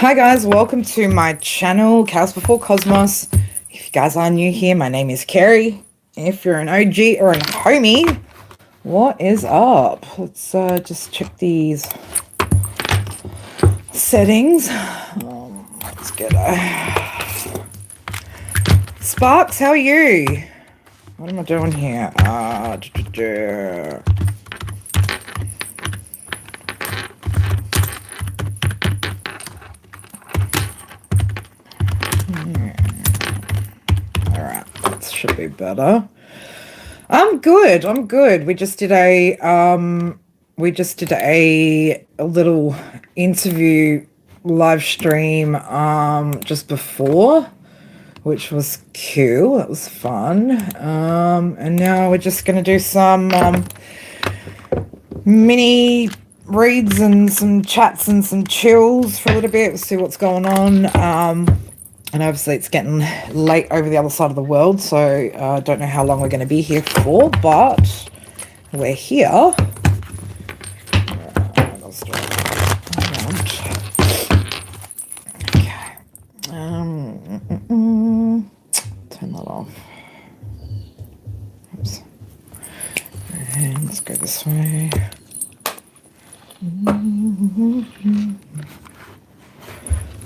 Hi guys, welcome to my channel, Chaos Before Cosmos. If you guys are new here, my name is Kerry. If you're an OG or a homie, what is up? Let's just check these settings. Let's get Sparks, how are you? What am I doing here? Alright, that should be better. I'm good. We just did a little interview live stream just before, which was cool. It was fun. And now we're just gonna do some mini reads and some chats and some chills for a little bit. We'll see what's going on. And obviously it's getting late over the other side of the world, so I don't know how long we're going to be here for, but we're here. Okay. Turn that off. Oops. And let's go this way.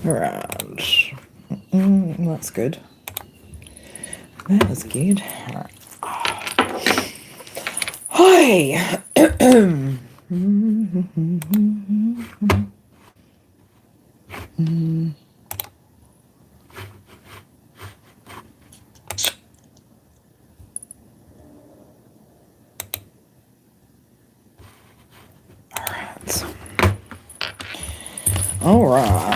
Alright. That's good. That was good. Hi. All right.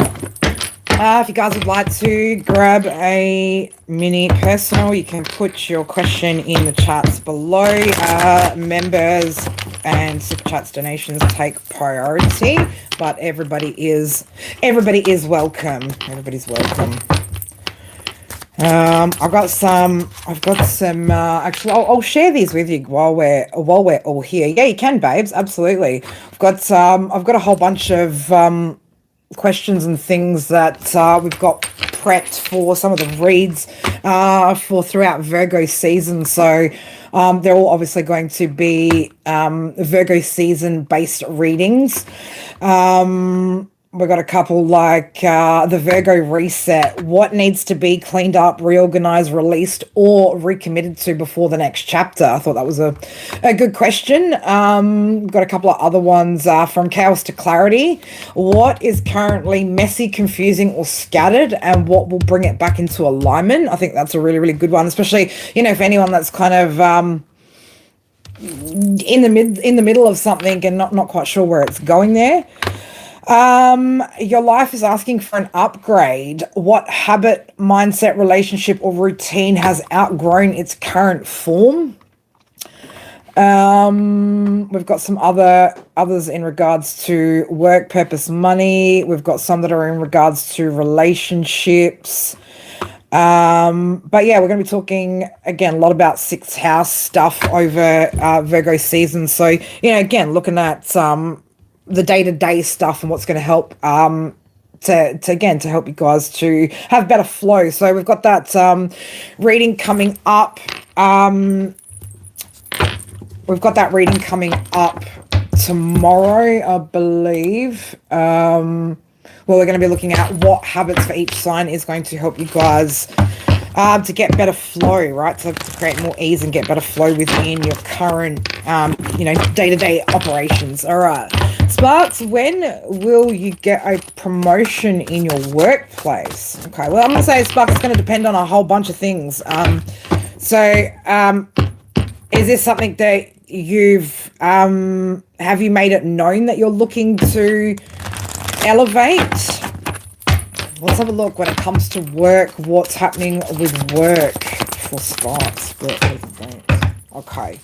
If you guys would like to grab a mini personal, you can put your question in the chats below. Members and super chats donations take priority, but everybody is welcome. Everybody's welcome. I've got some. Actually, I'll share these with you while we're all here. Yeah, you can, babes. Absolutely. I've got a whole bunch of questions and things that we've got prepped for some of the reads for throughout Virgo season. So they're all obviously going to be Virgo season based readings. We've got a couple like the Virgo reset. What needs to be cleaned up, reorganized, released, or recommitted to before the next chapter? I thought that was a good question. We've got a couple of other ones from chaos to clarity. What is currently messy, confusing, or scattered, and what will bring it back into alignment? I think that's a really, really good one, especially, for anyone that's kind of in the middle of something and not quite sure where it's going there. Your life is asking for an upgrade. What habit, mindset, relationship, or routine has outgrown its current form? We've got some others in regards to work, purpose, money. We've got some that are in regards to relationships. But yeah, we're going to be talking again a lot about sixth house stuff over Virgo season. So, again, looking at the day-to-day stuff and what's going to help to help you guys to have better flow. So we've got that reading coming up. We've got that reading coming up tomorrow, I believe. Well, we're going to be looking at what habits for each sign is going to help you guys to get better flow, right? To create more ease and get better flow within your current, day-to-day operations. All right. Sparks, when will you get a promotion in your workplace? Okay, well, I'm going to say, Sparks, it's going to depend on a whole bunch of things. Is this something that have you made it known that you're looking to elevate? Let's have a look when it comes to work. What's happening with work for Sparks? Okay.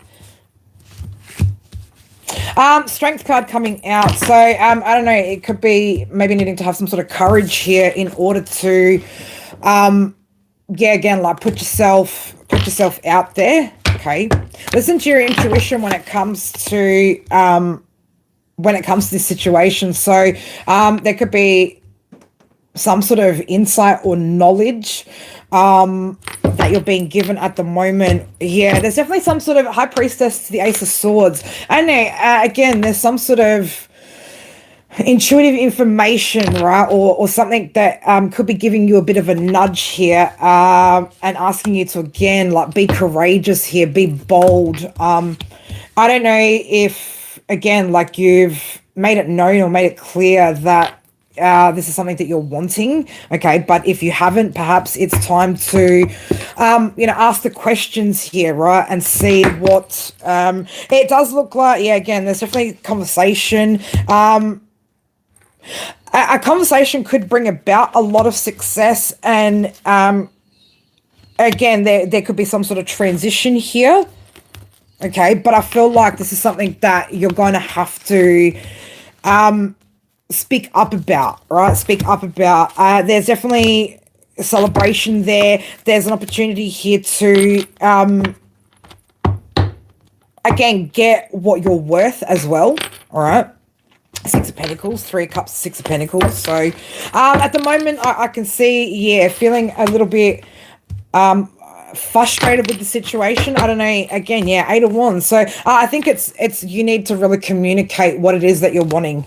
Strength card coming out. So, I don't know, it could be maybe needing to have some sort of courage here in order to, again, like put yourself out there. Okay. Listen to your intuition when it comes to this situation. So, there could be some sort of insight or knowledge that you're being given at the moment. Yeah, there's definitely some sort of high priestess to the ace of swords. I know, again, there's some sort of intuitive information, right, or something that could be giving you a bit of a nudge here, and asking you to, again, like, be courageous here, be bold. I don't know if, again, like, you've made it known or made it clear that this is something that you're wanting, okay? But if you haven't, perhaps it's time to, ask the questions here, right? And see what it does look like. Yeah, again, there's definitely conversation. A conversation could bring about a lot of success, and again, there could be some sort of transition here, okay? But I feel like this is something that you're going to have to speak up about, right? Speak up about. There's definitely a celebration there. There's an opportunity here to, again, get what you're worth as well, all right? Six of Pentacles, Three of Cups, Six of Pentacles. So at the moment, I can see, yeah, feeling a little bit frustrated with the situation. I don't know, again, yeah, Eight of Wands. So I think it's you need to really communicate what it is that you're wanting.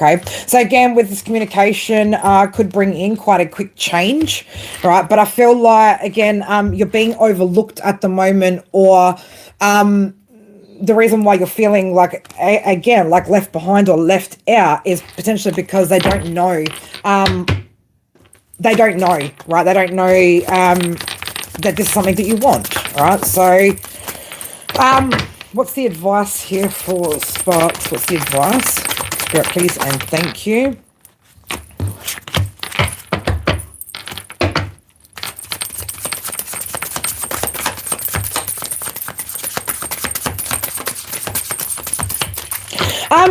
Okay, so again, with this communication, could bring in quite a quick change, right? But I feel like, again, you're being overlooked at the moment, or the reason why you're feeling like, again, like left behind or left out is potentially because they don't know. They don't know, right? They don't know that this is something that you want, right? So, what's the advice here for Sparks? What's the advice? Spirit, please, and thank you.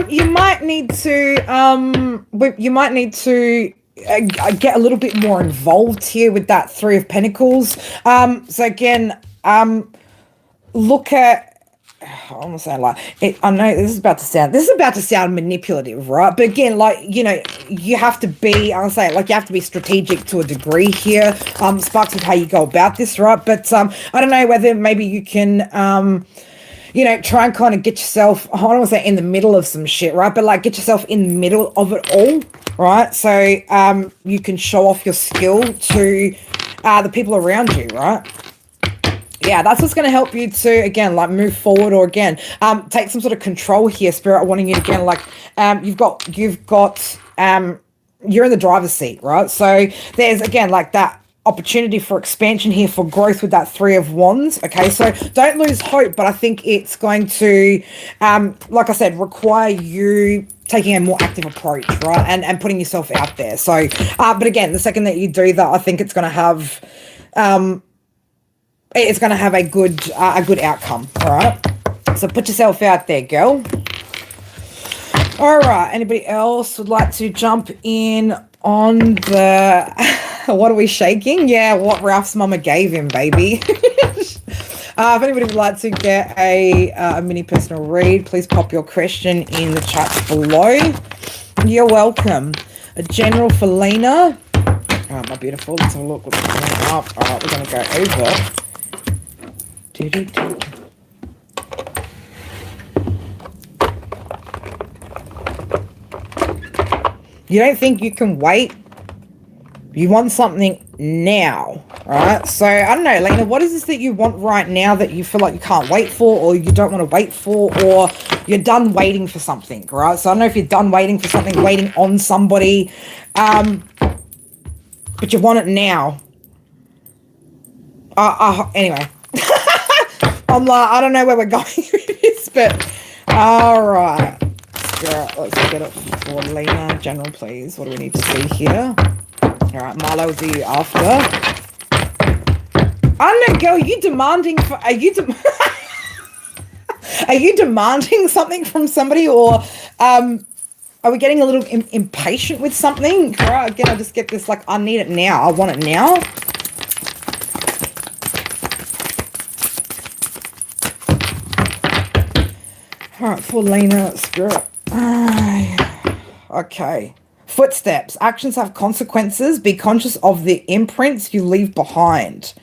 You might need to get a little bit more involved here with that Three of Pentacles. So again, look at, I'm not saying like it, I know this is about to sound manipulative, right? But again, like, you have to be, I'll say it, like, you have to be strategic to a degree here, Sparks, with how you go about this, right? But I don't know whether maybe you can try and kind of get yourself, I don't want to say in the middle of some shit, right? But like, get yourself in the middle of it all, right? So you can show off your skill to the people around you, right? Yeah, that's what's going to help you to, again, like, move forward, or again, take some sort of control here, Spirit. Wanting you to, again, like, you're in the driver's seat, right? So there's, again, like, that opportunity for expansion here, for growth with that Three of Wands. Okay, so don't lose hope, but I think it's going to, like I said, require you taking a more active approach, right? And putting yourself out there. So, but again, the second that you do that, I think it's going to have, a good outcome. All right. So put yourself out there, girl. All right. Anybody else would like to jump in on the? What are we shaking? Yeah, what Ralph's mama gave him, baby. If anybody would like to get a mini personal read, please pop your question in the chat below. You're welcome. A general for Lena. All right, my beautiful. Let's have a look what's coming up. All right, we're going to go over. You don't think you can wait? You want something now, right? So, I don't know, Lena, what is this that you want right now that you feel like you can't wait for, or you don't want to wait for, or you're done waiting for something, right? So, I don't know if you're done waiting for something, waiting on somebody, but you want it now. Anyway. I'm like, I don't know where we're going with this, but all right. Let's get it for Lena. General, please. What do we need to see here? All right, Marlo, will do you after. I don't know, girl. Are you demanding are you demanding something from somebody, or are we getting a little impatient with something? All right, again, I just get this, like, I need it now. I want it now. All right, for Lena, Spirit. Okay. Footsteps. Actions have consequences. Be conscious of the imprints you leave behind.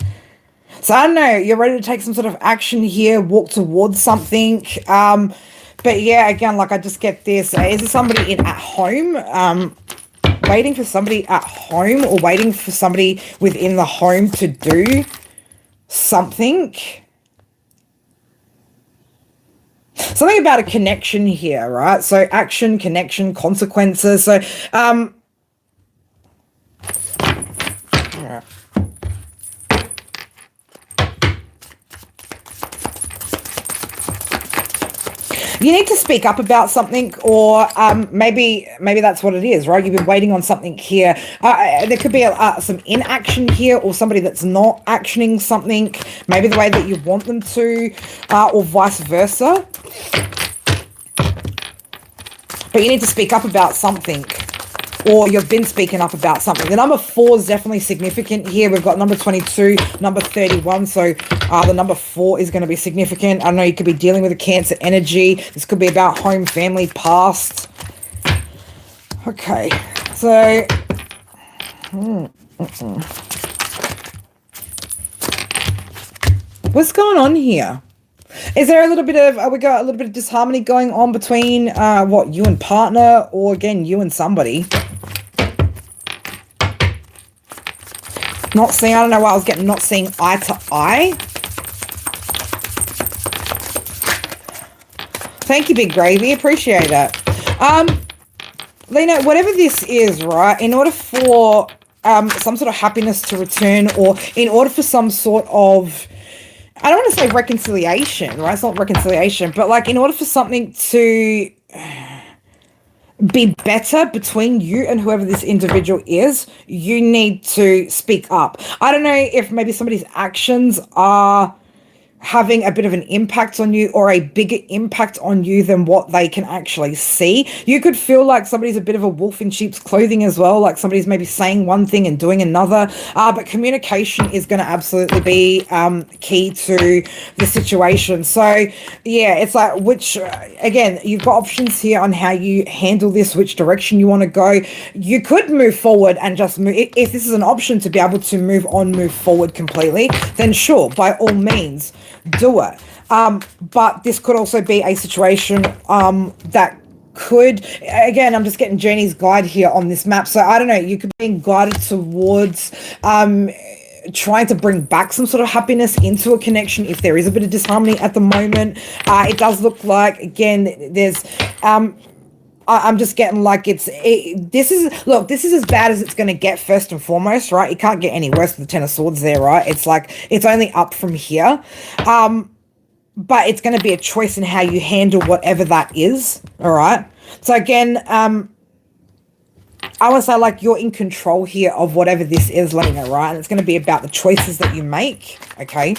So I don't know, you're ready to take some sort of action here, walk towards something. But yeah, again, like I just get this. Is there somebody at home? Waiting for somebody at home or waiting for somebody within the home to do something? Something about a connection here, right? So action, connection, consequences. So, yeah. You need to speak up about something, or maybe that's what it is, right? You've been waiting on something here. There could be some inaction here, or somebody that's not actioning something, maybe the way that you want them to, or vice versa. But you need to speak up about something, or you've been speaking up about something. The number 4 is definitely significant here. We've got number 22, number 31. So the number 4 is going to be significant. I know you could be dealing with a Cancer energy. This could be about home, family, past. Okay. So, what's going on here? Is there a little bit of, we got a little bit of disharmony going on between, you and partner, or again, you and somebody? Not seeing, I don't know why I was getting not seeing eye to eye. Thank you, Big Gravy. Appreciate it. Lena, whatever this is, right, in order for some sort of happiness to return, or in order for some sort of, I don't want to say reconciliation, right? It's not reconciliation, but like in order for something to be better between you and whoever this individual is, you need to speak up. I don't know if maybe somebody's actions are having a bit of an impact on you, or a bigger impact on you than what they can actually see. You could feel like somebody's a bit of a wolf in sheep's clothing as well, like somebody's maybe saying one thing and doing another, but communication is going to absolutely be key to the situation. So yeah, it's like, which, again, you've got options here on how you handle this, which direction you want to go. You could move forward and just move, if this is an option to be able to move forward completely, then sure, by all means, do it. But this could also be a situation that could, again, I'm just getting Journey's guide here on this map. So I don't know, you could be guided towards trying to bring back some sort of happiness into a connection if there is a bit of disharmony at the moment. It does look like, again, there's I'm just getting like this is as bad as it's going to get, first and foremost, right? It can't get any worse than the 10 of Swords there, right? It's like, it's only up from here. But it's going to be a choice in how you handle whatever that is, all right? So again, I want to say, like, you're in control here of whatever this is, Lena, right? And it's going to be about the choices that you make, okay?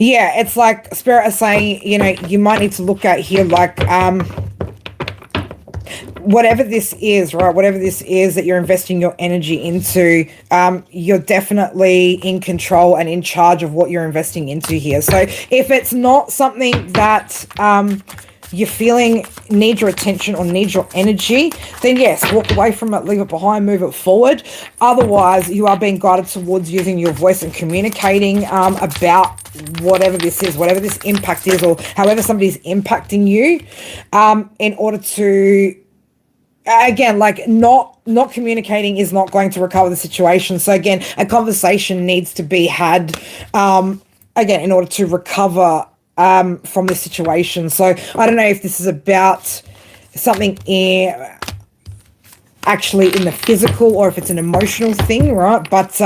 Yeah, it's like Spirit is saying, you know, you might need to look at here, like, whatever this is, right? Whatever this is that you're investing your energy into, you're definitely in control and in charge of what you're investing into here. So if it's not something that you're feeling needs your attention or needs your energy, then yes, walk away from it, leave it behind, move it forward. Otherwise, you are being guided towards using your voice and communicating about whatever this is, whatever this impact is, or however somebody's impacting you, in order to, again, like, not communicating is not going to recover the situation. So again, a conversation needs to be had, again, in order to recover from this situation. So I don't know if this is about something actually in the physical, or if it's an emotional thing, right? But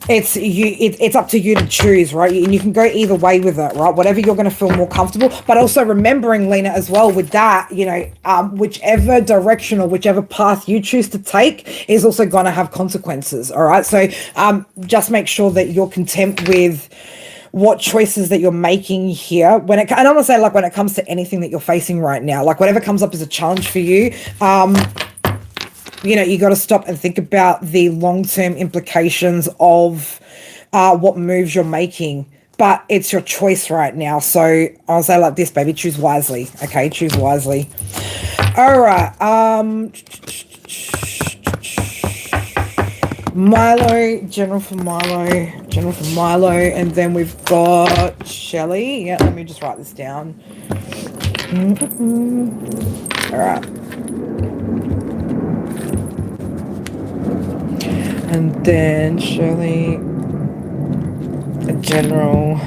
it's up to you to choose, right? And you can go either way with it, right? Whatever you're going to feel more comfortable. But also remembering, Lena, as well, with that, you know, whichever direction or whichever path you choose to take is also going to have consequences, all right? So just make sure that you're content with what choices that you're making here. And I want to say, like, when it comes to anything that you're facing right now, like, whatever comes up as a challenge for you, you know, you got to stop and think about the long-term implications of what moves you're making. but it's your choice right now. So I'll say like this, baby, choose wisely. Okay, choose wisely. All right. Milo, general for Milo, and then we've got Shelley. Yeah, let me just write this down. All right. And then Shelley, a general.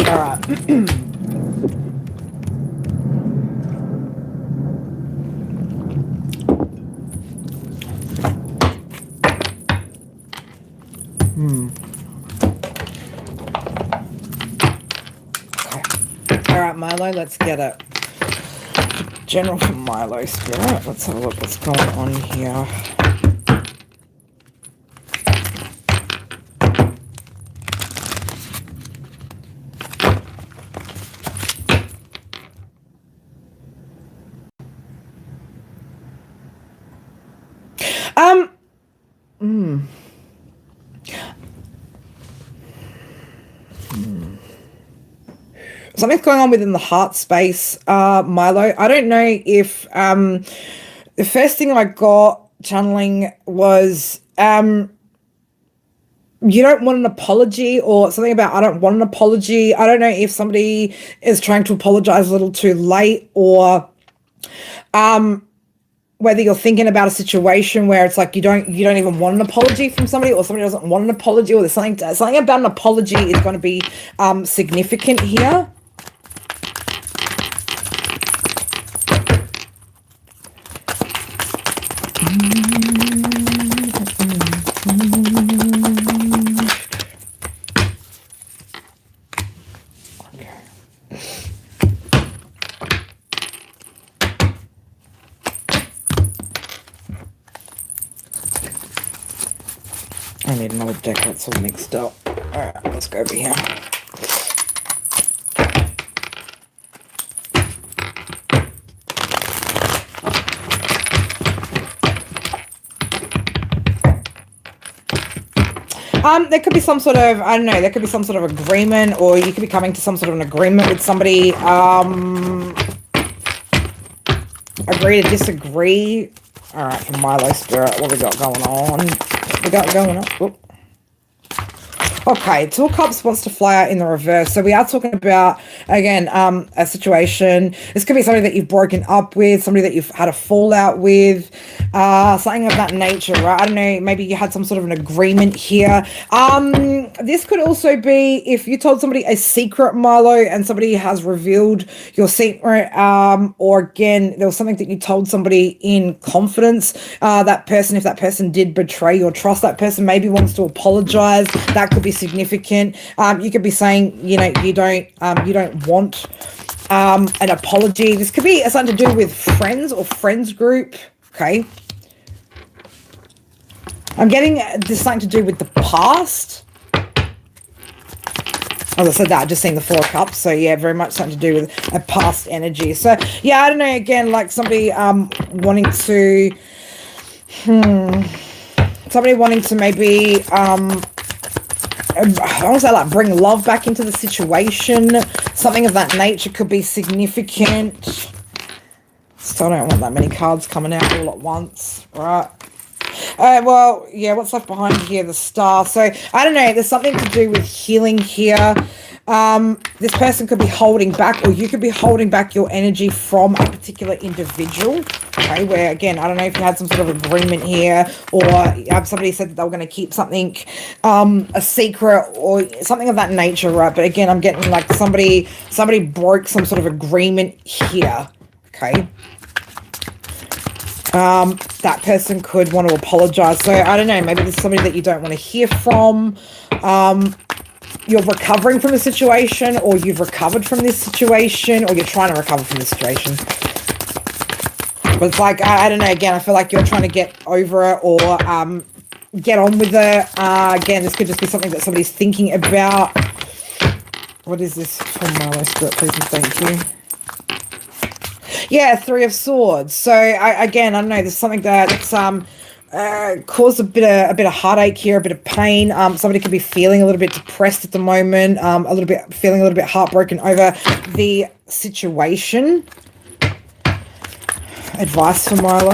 All right. Okay. All right, Milo, let's get it. General for Milo Spirit. Let's have a look what's going on here. Something's going on within the heart space, Milo. I don't know if the first thing I got channeling was you don't want an apology, or something about I don't want an apology. I don't know if somebody is trying to apologize a little too late, or whether you're thinking about a situation where it's like you don't even want an apology from somebody, or somebody doesn't want an apology, or there's something about an apology is going to be significant here. I need another deck that's all mixed up. Alright, let's go over here. There could be some sort of, I don't know, there could be some sort of agreement, or you could be coming to some sort of an agreement with somebody. Agree to disagree. Alright, for Milo Spirit, what we got going on? Oop. Okay, Two of Cups wants to fly out in the reverse. So we are talking about, again, a situation. This could be somebody that you've broken up with, somebody that you've had a fallout with, something of that nature, right? I don't know, maybe you had some sort of an agreement here. This could also be if you told somebody a secret, Milo, and somebody has revealed your secret, or again, there was something that you told somebody in confidence. That person, if that person did betray your trust, that person maybe wants to apologize. That could be significant. You could be saying, you know, you don't want an apology. This could be something to do with friends or friends group. Okay, I'm getting this something to do with the past. As I said that, I've just seen the Four of Cups, so yeah, very much something to do with a past energy. So yeah, I don't know, again, like somebody wanting to maybe I want to say like bring love back into the situation. Something of that nature could be significant. Still don't want that many cards coming out all at once, right? Well, yeah, what's left behind here? The Star. So, I don't know, there's something to do with healing here. This person could be holding back, or you could be holding back your energy from a particular individual. Okay, where, again, I don't know if you had some sort of agreement here, or somebody said that they were going to keep something a secret, or something of that nature, right? But again, I'm getting like somebody broke some sort of agreement here. Okay. That person could want to apologize. So I don't know, maybe there's somebody that you don't want to hear from. You're recovering from the situation, or you've recovered from this situation, or you're trying to recover from this situation. But it's like, I don't know, again, I feel like you're trying to get over it, or get on with it. Again, this could just be something that somebody's thinking about. What is this from Milo Spirit, please and thank you. Yeah, Three of Swords. So, again, I don't know, there's something that's cause a bit of heartache here, a bit of pain. Somebody could be feeling a little bit depressed at the moment, feeling a little bit heartbroken over the situation. Advice for Milo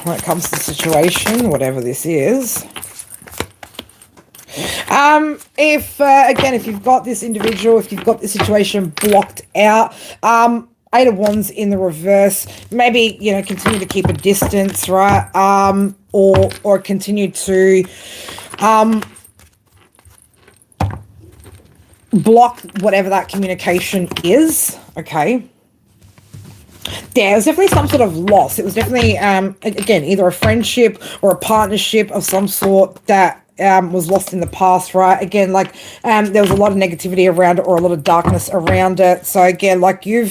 when it comes to the situation, whatever this is. If you've got this individual, if you've got this situation blocked out, Eight of Wands in the reverse, maybe, continue to keep a distance, right? Or continue to block whatever that communication is, okay? There was definitely some sort of loss. It was definitely, again, either a friendship or a partnership of some sort that was lost in the past, right? Again, there was a lot of negativity around it or a lot of darkness around it. So again, you're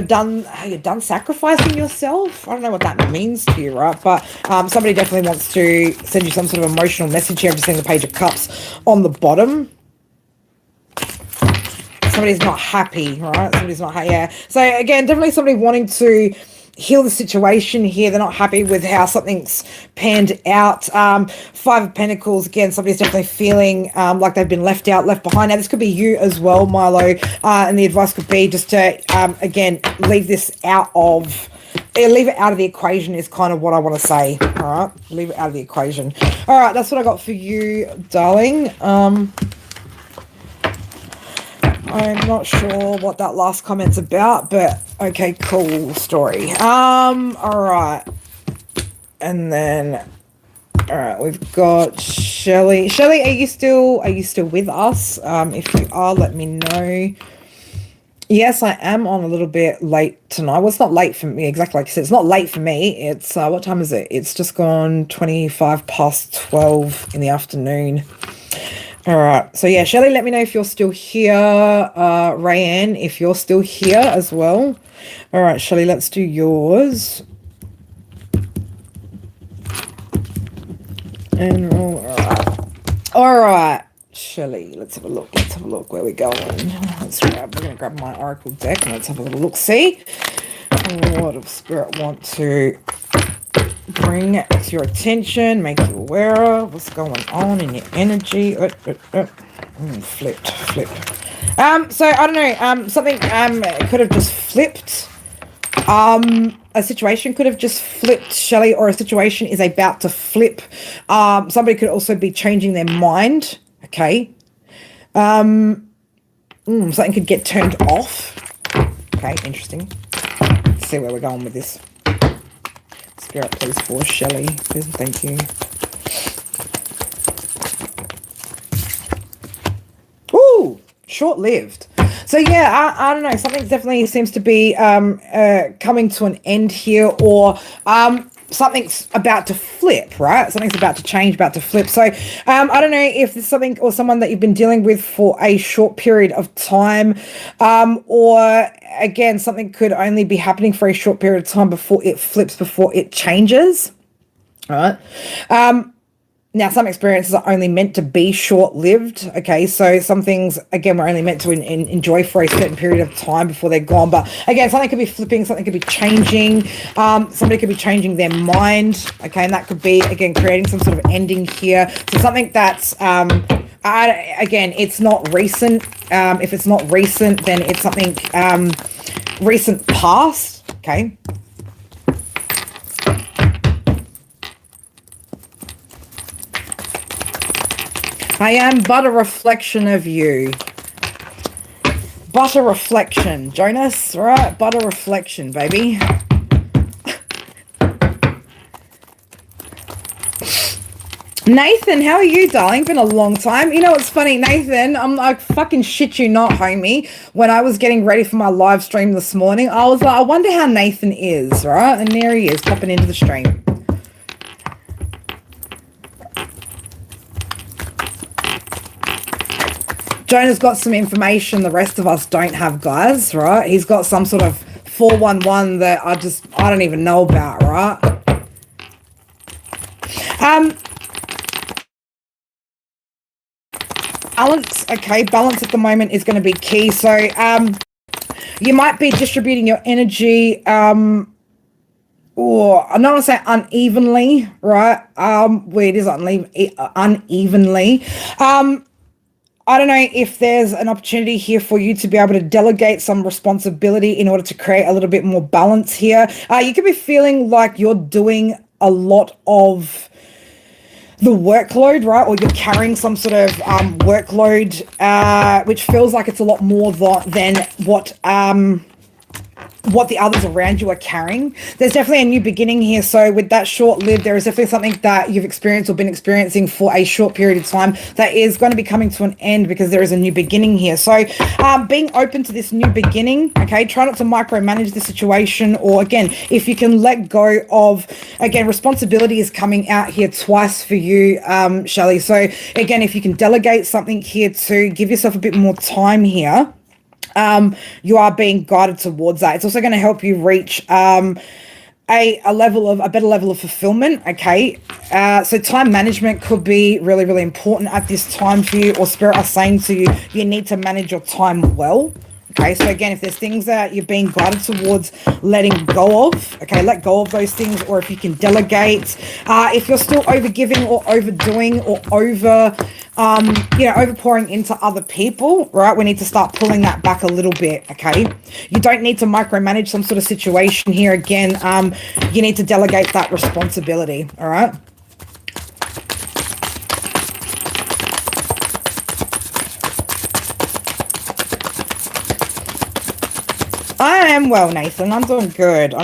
done sacrificing yourself. I don't know what that means to you, right? But somebody definitely wants to send you some sort of emotional message here. I'm just seeing the Page of Cups on the bottom. Somebody's not happy, right? Somebody's not happy, yeah. So again, definitely somebody wanting to heal the situation here. They're not happy with how something's panned out. Five of Pentacles, again, somebody's definitely feeling like they've been left out, left behind. Now, this could be you as well, Milo. And the advice could be just to, again, leave it out of the equation is kind of what I want to say, all right? Leave it out of the equation. All right, that's what I got for you, darling. I'm not sure what that last comment's about, but okay, cool story. All right. And then, all right, we've got Shelley. Shelley, are you still with us? If you are, let me know. Yes, I am on a little bit late tonight. Well, it's not late for me, exactly like you said. It's not late for me. It's, what time is it? It's just gone 25 past 12 in the afternoon. All right. So, yeah, Shelley, let me know if you're still here. Rayanne, if you're still here as well. All right, Shelley, let's do yours. And all right. All right, Shelley, let's have a look. Let's have a look where we're going. We're going to grab my Oracle deck and let's have a little look. See what does Spirit want to bring to your attention, make you aware of what's going on in your energy. Flipped. So I don't know, something could have just flipped. A situation could have just flipped, Shelley, or a situation is about to flip. Somebody could also be changing their mind, okay? Something could get turned off. Okay, interesting. Let's see where we're going with this. Spirit, please, for Shelley. Please, thank you. Ooh, short-lived. So yeah, I don't know. Something definitely seems to be coming to an end here, or something's about to flip, right? Something's about to change, about to flip. So I don't know if there's something or someone that you've been dealing with for a short period of time, or again, something could only be happening for a short period of time before it flips, before it changes. All right. Now, some experiences are only meant to be short-lived, okay? So some things, again, we're only meant to enjoy for a certain period of time before they're gone. But again, something could be flipping, something could be changing. Somebody could be changing their mind, okay? And that could be, again, creating some sort of ending here. So something that's, again, it's not recent. If it's not recent, then it's something recent past, okay? I am but a reflection of you. But a reflection, Jonas, right? But a reflection, baby. Nathan, how are you, darling? Been a long time. You know what's funny, Nathan? I'm like, fucking shit you not, homie. When I was getting ready for my live stream this morning, I was like, I wonder how Nathan is, right? And there he is, popping into the stream. Jonah's got some information the rest of us don't have, guys, right? He's got some sort of 411 that I don't even know about, right? Balance, okay, balance at the moment is going to be key. So, You might be distributing your energy, or I'm not gonna say unevenly, right? Well, it is unevenly. I don't know if there's an opportunity here for you to be able to delegate some responsibility in order to create a little bit more balance here. You could be feeling like you're doing a lot of the workload, right? Or you're carrying some sort of workload, which feels like it's a lot more than what the others around you are carrying. There's definitely a new beginning here. So with that short-lived, there is definitely something that you've experienced or been experiencing for a short period of time that is going to be coming to an end because there is a new beginning here. So being open to this new beginning, okay, try not to micromanage the situation, or again, if you can let go of, again, responsibility is coming out here twice for you, Shelley. So again, if you can delegate something here to give yourself a bit more time here, you are being guided towards that. It's also going to help you reach a better level of fulfillment. Okay. So time management could be really, really important at this time for you, or spirit are saying to you, you need to manage your time well. Okay, so again, if there's things that you're being guided towards letting go of, okay, let go of those things, or if you can delegate. If you're still overgiving or overdoing or overpouring into other people, right, we need to start pulling that back a little bit, okay? You don't need to micromanage some sort of situation here. Again, you need to delegate that responsibility, all right? I am well, Nathan. I'm doing good.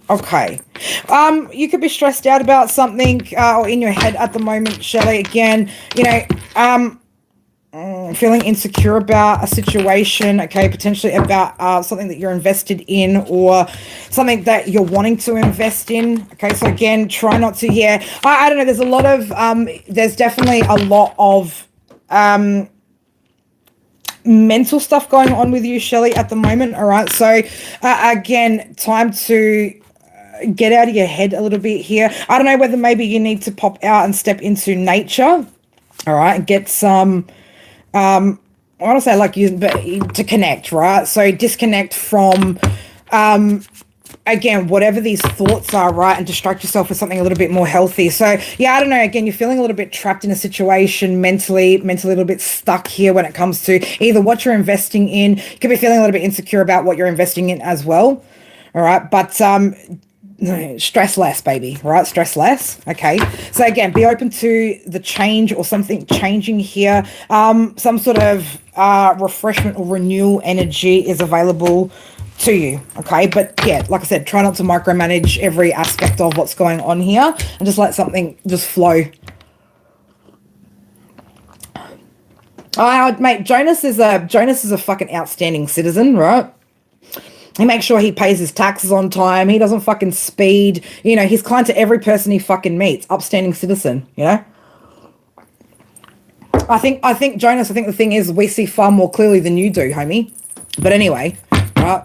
Okay. You could be stressed out about something or in your head at the moment, Shelley. Again, feeling insecure about a situation, okay, potentially about something that you're invested in or something that you're wanting to invest in, okay? So again, try not to, I don't know, there's definitely a lot of mental stuff going on with you, Shelley, at the moment. All right, so again, time to get out of your head a little bit here. I don't know whether maybe you need to pop out and step into nature, all right, and get some I want to say to connect, right? So disconnect from again, whatever these thoughts are, right, and distract yourself with something a little bit more healthy. So I don't know, again, you're feeling a little bit trapped in a situation mentally a little bit stuck here when it comes to either what you're investing in. You could be feeling a little bit insecure about what you're investing in as well. All right, but stress less, baby, right? Stress less. Okay, so again, be open to the change or something changing here. Some sort of refreshment or renewal energy is available to you, okay? But yeah, like I said, try not to micromanage every aspect of what's going on here and just let something just flow. Mate, Jonas is a fucking outstanding citizen, right? He makes sure he pays his taxes on time. He doesn't fucking speed. He's kind to every person he fucking meets. Upstanding citizen, I think Jonas, the thing is we see far more clearly than you do, homie. But anyway, right?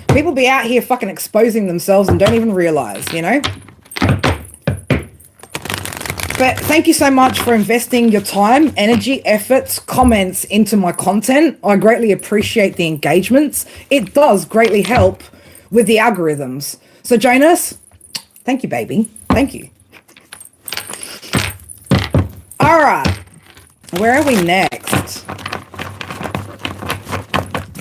People be out here fucking exposing themselves and don't even realize, But thank you so much for investing your time, energy, efforts, comments into my content. I greatly appreciate the engagements. It does greatly help with the algorithms. So Jonas, thank you, baby. Thank you. All right. Where are we next?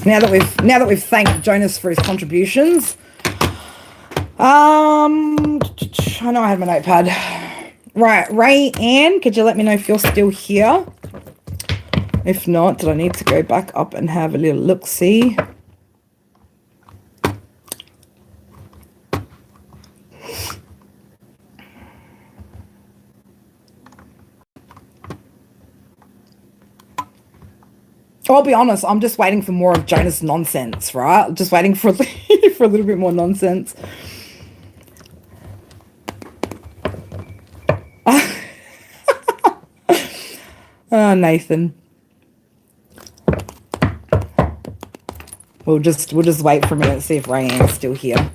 Now that we've thanked Jonas for his contributions. I know I had my notepad. Right, Ray Ann, could you let me know if you're still here? If not, did I need to go back up and have a little look-see? I'll be honest, I'm just waiting for more of Jonas nonsense, right? Just waiting for for a little bit more nonsense. Oh, Nathan. We'll just wait for a minute and see if Rayanne's still here.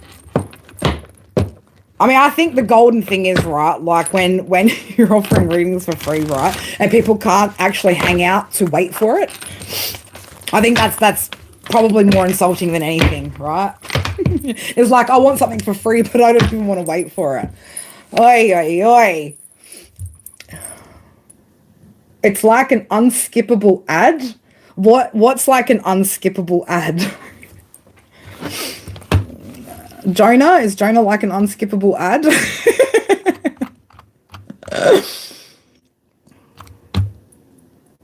I mean, I think the golden thing is, right, like when you're offering readings for free, right, and people can't actually hang out to wait for it. I think that's probably more insulting than anything, right? It's like, I want something for free, but I don't even want to wait for it. Oi, oi, oi. It's like an unskippable ad. What's like an unskippable ad? Jonah? Is Jonah like an unskippable ad?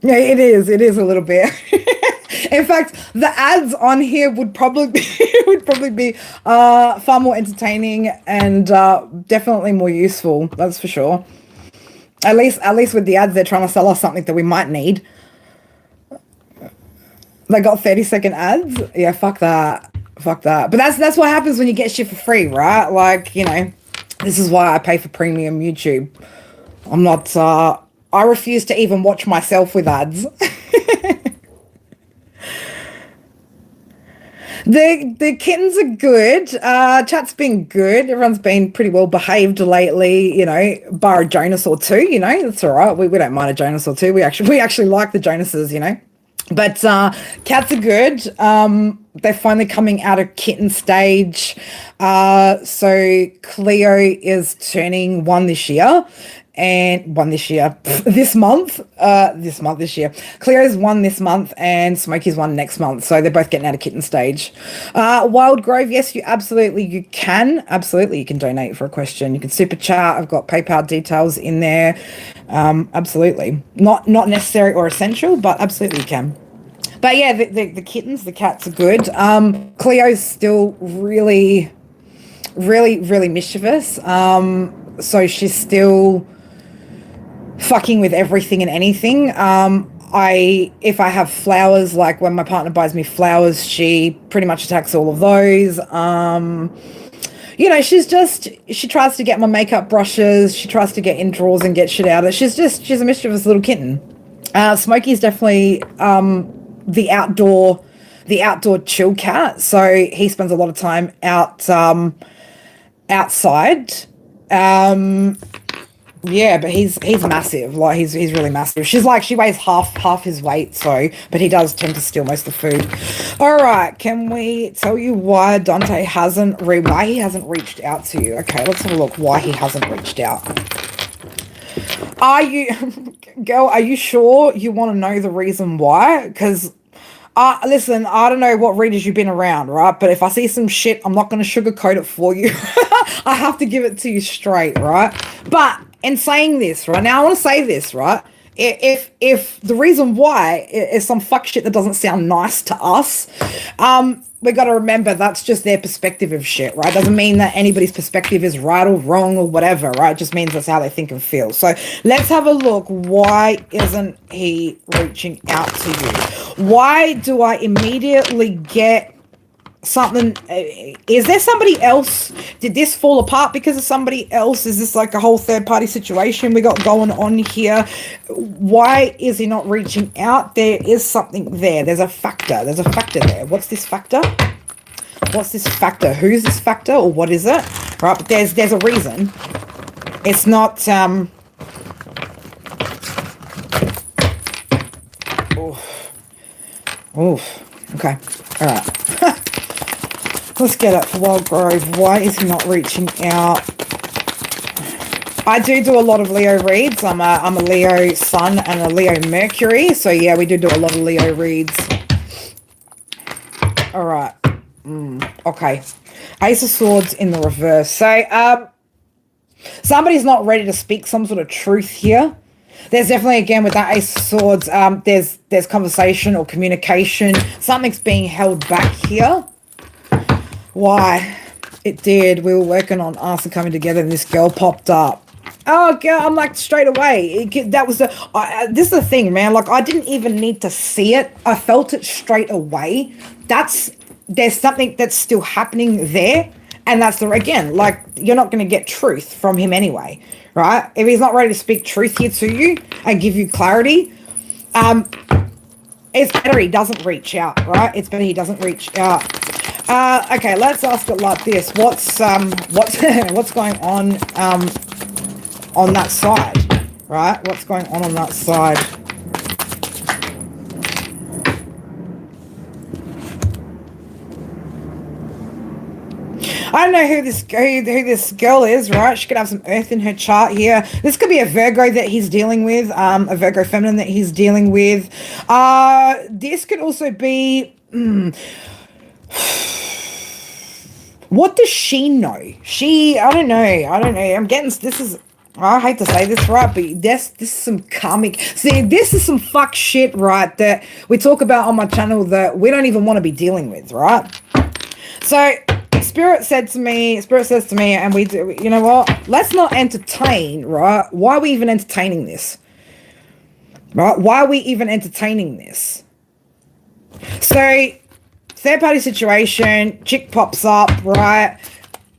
Yeah, it is. It is a little bit. In fact, the ads on here would probably be far more entertaining and definitely more useful. That's for sure. At least with the ads, they're trying to sell us something that we might need. They got 30-second ads. Yeah, fuck that. Fuck that. But that's what happens when you get shit for free, right? Like, you know, this is why I pay for premium YouTube. I'm not. I refuse to even watch myself with ads. The kittens are good. Chat's been good. Everyone's been pretty well behaved lately, you know, bar a Jonas or two, you know, that's all right. We don't mind a Jonas or two. We actually like the Jonases, you know. But cats are good. They're finally coming out of kitten stage. So Cleo is turning one this year. And one this year, this year. Cleo's one this month and Smokey's one next month. So they're both getting out of kitten stage. Wild Grove, yes, you can. Absolutely, you can donate for a question. You can super chat. I've got PayPal details in there. Absolutely. Not necessary or essential, but absolutely you can. But yeah, the kittens, the cats are good. Cleo's still really, really, really mischievous. So she's still fucking with everything and anything. If I have flowers, like when my partner buys me flowers, she pretty much attacks all of those. You know, she tries to get my makeup brushes. She tries to get in drawers and get shit out of it. She's a mischievous little kitten. Smokey's definitely the outdoor chill cat. So he spends a lot of time outside. Yeah, but he's massive. Like he's really massive. She weighs half his weight. So, but he does tend to steal most of the food. All right, can we tell you why Dante hasn't reached out to you? Okay, let's have a look. Why he hasn't reached out? Are you, girl? Are you sure you want to know the reason why? Because listen, I don't know what readers you've been around, right? But if I see some shit, I'm not going to sugarcoat it for you. I have to give it to you straight, right? But in saying this, right, now I want to say this, right? If the reason why is some fuck shit that doesn't sound nice to us, we got to remember that's just their perspective of shit, right? Doesn't mean that anybody's perspective is right or wrong or whatever, right? It just means that's how they think and feel. So let's have a look. Why isn't he reaching out to you? Why do I immediately get something? Is there somebody else? Did this fall apart because of somebody else? Is this like a whole third party situation we got going on here? Why is he not reaching out? There is something there. There's a factor there. What's this factor? Who's this factor, or what is it? Right, but there's a reason. It's not okay, all right. Let's get it for Wild Grove. Why is he not reaching out? I do a lot of Leo reads. I'm a Leo Sun and a Leo Mercury. So yeah, we do a lot of Leo reads. All right. Okay. Ace of Swords in the reverse. So somebody's not ready to speak some sort of truth here. There's definitely, again, with that Ace of Swords, there's conversation or communication. Something's being held back here. Why? It did. We were working on us and coming together, and this girl popped up. Oh, girl, I'm like, straight away. This is the thing, man. Like, I didn't even need to see it. I felt it straight away. There's something that's still happening there. And that's again, like, you're not going to get truth from him anyway, right? If he's not ready to speak truth here to you and give you clarity, it's better he doesn't reach out, right? It's better he doesn't reach out. Okay, let's ask it like this. What's going on that side, right? What's going on that side? I don't know who this girl is, right? She could have some earth in her chart here. This could be a Virgo that he's dealing with, a Virgo feminine that he's dealing with. This could also be. What does she know? I don't know. I'm getting, I hate to say this, right? But this is some karmic. See, this is some fuck shit, right? That we talk about on my channel that we don't even want to be dealing with, right? So, Spirit says to me, and we do, you know what? Let's not entertain, right? Why are we even entertaining this? Right? Why are we even entertaining this? So, third party situation, chick pops up, right?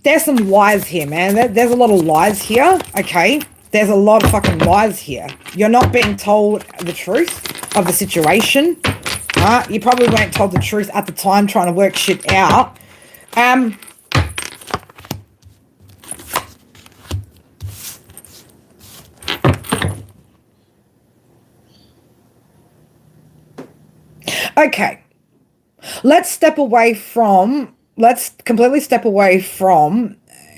There's some lies here, man. There's a lot of lies here, okay? There's a lot of fucking lies here. You're not being told the truth of the situation, right? You probably weren't told the truth at the time trying to work shit out. Okay. Let's completely step away from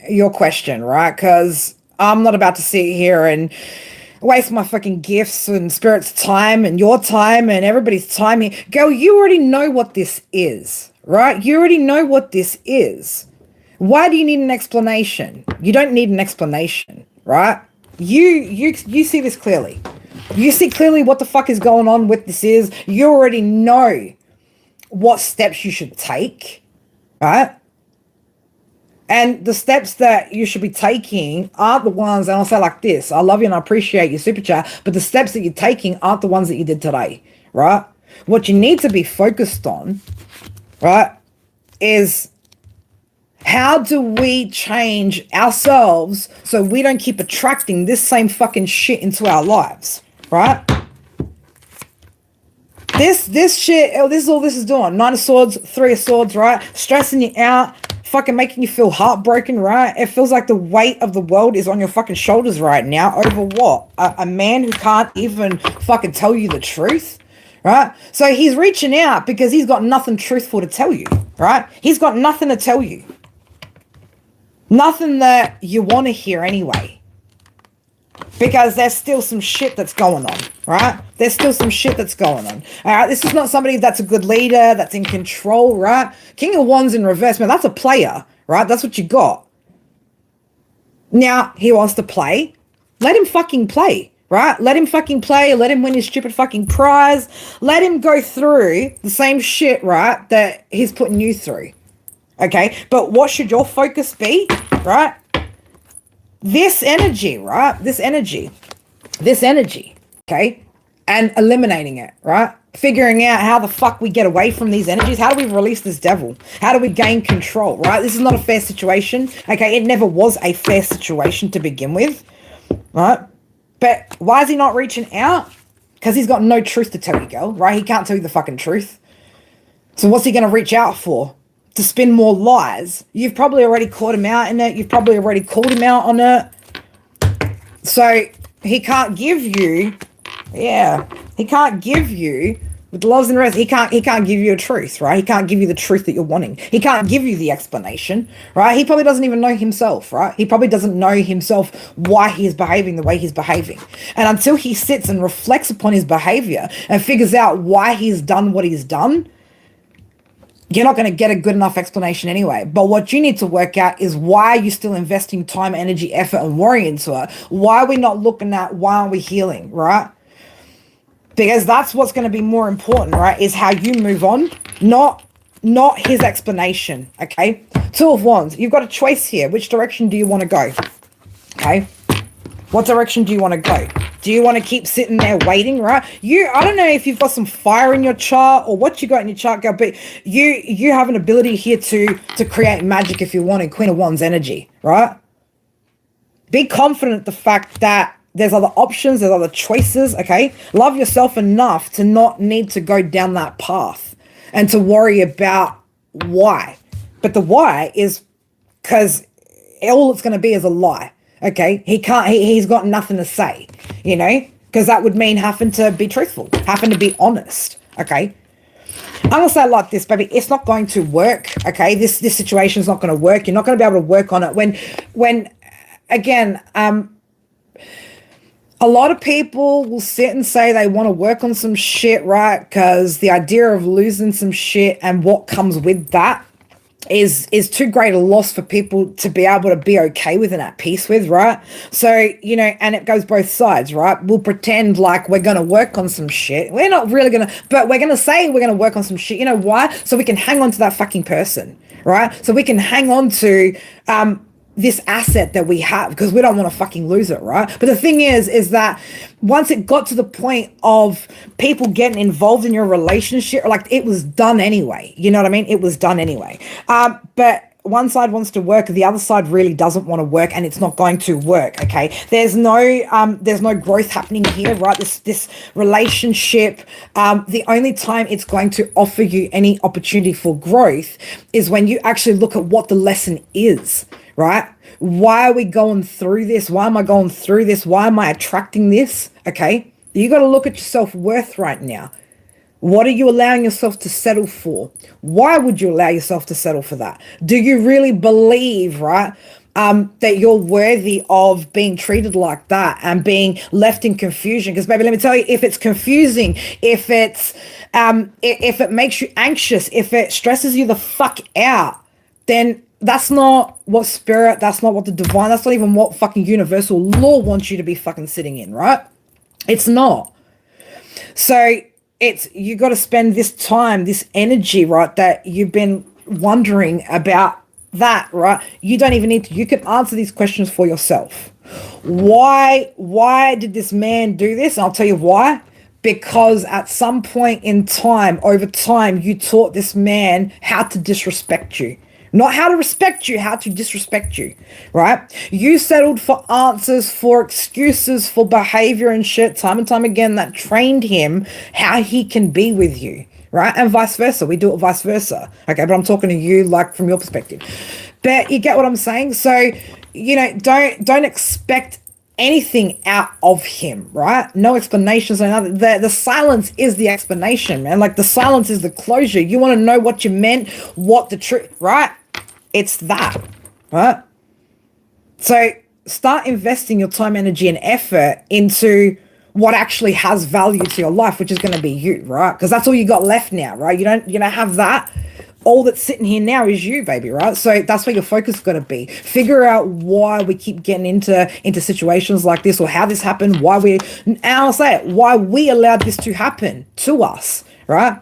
your question, right? Because I'm not about to sit here and waste my fucking gifts and Spirit's time and your time and everybody's time here. Girl, you already know what this is, right? You already know what this is. Why do you need an explanation? You don't need an explanation, right? You see this clearly. You see clearly what the fuck is going on with this is. You already know what steps you should take, right? And the steps that you should be taking aren't the ones, and I'll say like this, I love you and I appreciate your super chat, but the steps that you're taking aren't the ones that you did today, right? What you need to be focused on, right, is how do we change ourselves so we don't keep attracting this same fucking shit into our lives, right? This shit, this is all this is doing. 9 of Swords, 3 of Swords, right? Stressing you out, fucking making you feel heartbroken, right? It feels like the weight of the world is on your fucking shoulders right now over what? A man who can't even fucking tell you the truth, right? So he's reaching out because he's got nothing truthful to tell you, right? He's got nothing to tell you. Nothing that you want to hear anyway. Because there's still some shit that's going on, right? There's still some shit that's going on. All right, this is not somebody that's a good leader, that's in control, right? King of Wands in reverse, man, that's a player, right? That's what you got. Now, he wants to play. Let him fucking play, right? Let him fucking play. Let him win his stupid fucking prize. Let him go through the same shit, right, that he's putting you through. Okay? But what should your focus be, right? This energy, right? This energy, okay? And eliminating it, right? Figuring out how the fuck we get away from these energies. How do we release this devil? How do we gain control, right? This is not a fair situation, okay? It never was a fair situation to begin with, right? But why is he not reaching out? Because he's got no truth to tell you, girl, right? He can't tell you the fucking truth. So what's he going to reach out for? To spin more lies. You've probably already caught him out in it. You've probably already called him out on it. So he can't give you, he can't give you, with the loves and the rest, he can't give you a truth, right? He can't give you the truth that you're wanting. He can't give you the explanation, right? He probably doesn't even know himself, right? He probably doesn't know himself why he is behaving the way he's behaving. And until he sits and reflects upon his behavior and figures out why he's done what he's done, you're not going to get a good enough explanation anyway. But what you need to work out is why are you still investing time, energy, effort, and worry into it? Why are we not looking at why aren't we healing, right? Because that's what's going to be more important, right? Is how you move on, not his explanation, okay? 2 of Wands. You've got a choice here. Which direction do you want to go? Okay? What direction do you want to go? Do you want to keep sitting there waiting, right? I don't know if you've got some fire in your chart or what you got in your chart, girl, but you have an ability here to create magic if you want in Queen of Wands energy, right? Be confident the fact that there's other options, there's other choices, okay? Love yourself enough to not need to go down that path and to worry about why. But the why is because all it's going to be is a lie. Okay, he's got nothing to say, you know, because that would mean having to be truthful, having to be honest, okay? I'm gonna say it like this, baby. It's not going to work. Okay, this situation is not going to work. You're not going to be able to work on it when again. A lot of people will sit and say they want to work on some shit, right? Because the idea of losing some shit and what comes with that is too great a loss for people to be able to be okay with and at peace with, right? So, you know, and it goes both sides, right? We'll pretend like we're going to work on some shit. We're not really going to, but we're going to say we're going to work on some shit. You know why? So we can hang on to that fucking person, right? So we can hang on to, this asset that we have, because we don't want to fucking lose it, right? But the thing is that once it got to the point of people getting involved in your relationship, like, it was done anyway. You know what I mean? It was done anyway. But one side wants to work, the other side really doesn't want to work, and it's not going to work. Okay, there's no growth happening here, right? This relationship, the only time it's going to offer you any opportunity for growth is when you actually look at what the lesson is. Right? Why are we going through this? Why am I going through this? Why am I attracting this? Okay. You got to look at your self-worth right now. What are you allowing yourself to settle for? Why would you allow yourself to settle for that? Do you really believe, right, that you're worthy of being treated like that and being left in confusion? Because, baby, let me tell you, if it's confusing, if it makes you anxious, if it stresses you the fuck out, then that's not what spirit, that's not what the divine, that's not even what fucking universal law wants you to be fucking sitting in, right? It's not. So you got to spend this time, this energy, right, that you've been wondering about that, right? You don't even need to, you can answer these questions for yourself. Why did this man do this? And I'll tell you why. Because at some point in time, over time, you taught this man how to disrespect you. Not how to respect you, how to disrespect you, right? You settled for answers, for excuses, for behavior and shit time and time again that trained him how he can be with you, right? And vice versa. We do it vice versa. Okay, but I'm talking to you like from your perspective. But you get what I'm saying? So, you know, don't expect anything out of him, right? No explanations or nothing. The silence is the explanation, man. Like, the silence is the closure. You want to know what you meant, what the truth, right? It's that, right? So start investing your time, energy, and effort into what actually has value to your life, which is going to be you, right? Because that's all you got left now, right? You don't have that. All that's sitting here now is you, baby, right? So that's where your focus is going to be. Figure out why we keep getting into situations like this, or how this happened, and I'll say it, why we allowed this to happen to us, right?